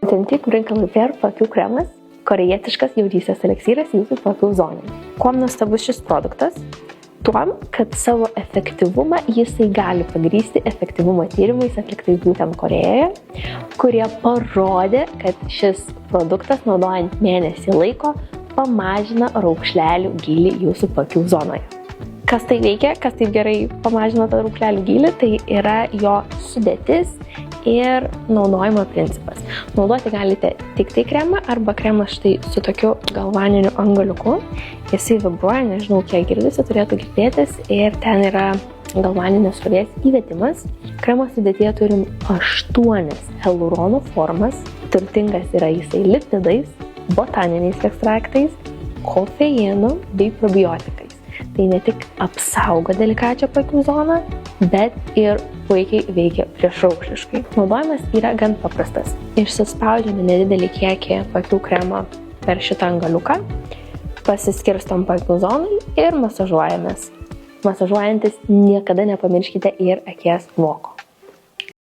Authentic Wrinkle Repair paakių kremas, korejietiškas jaunystės eleksyras jūsų paakių zonai. Kuom nuostabus šis produktas? Tuom, kad savo efektyvumą jisai gali pagrįsti efektyvumo tyrimais atliktais būtent Korejoje, kurie parodė, kad šis produktas naudojant mėnesį laiko pamažina raukšlelių gylį jūsų paakių zonoje. Kas tai veikia, kas taip gerai pamažina tą raukšlelių gylį, tai yra jo sudėtis ir naudojimo principas. Naudoti galite tik tai kremą arba kremą štai su tokiu galvaniniu angaliuku. Jisai vibruoja, nežinau kiek girdisi, turėtų girdėtis ir ten yra galvaninės srovės įvedimas. Kremo sudėtyje turim 8 hialuronų formas, turtingas yra jisai lipidais, botaniniais ekstraktais, kofeinu bei probiotikais. Tai ne tik apsaugo delikačią paakių zoną, bet ir puikiai veikia priešraukšliškai. Naudojimas yra gan paprastas. Išsispaudžiame nedidelį kiekį paakių kremo per šitą angaliuką, pasiskirstom paakių zonai ir masažuojamės. Masažuojantis niekada nepamirškite ir akies voko.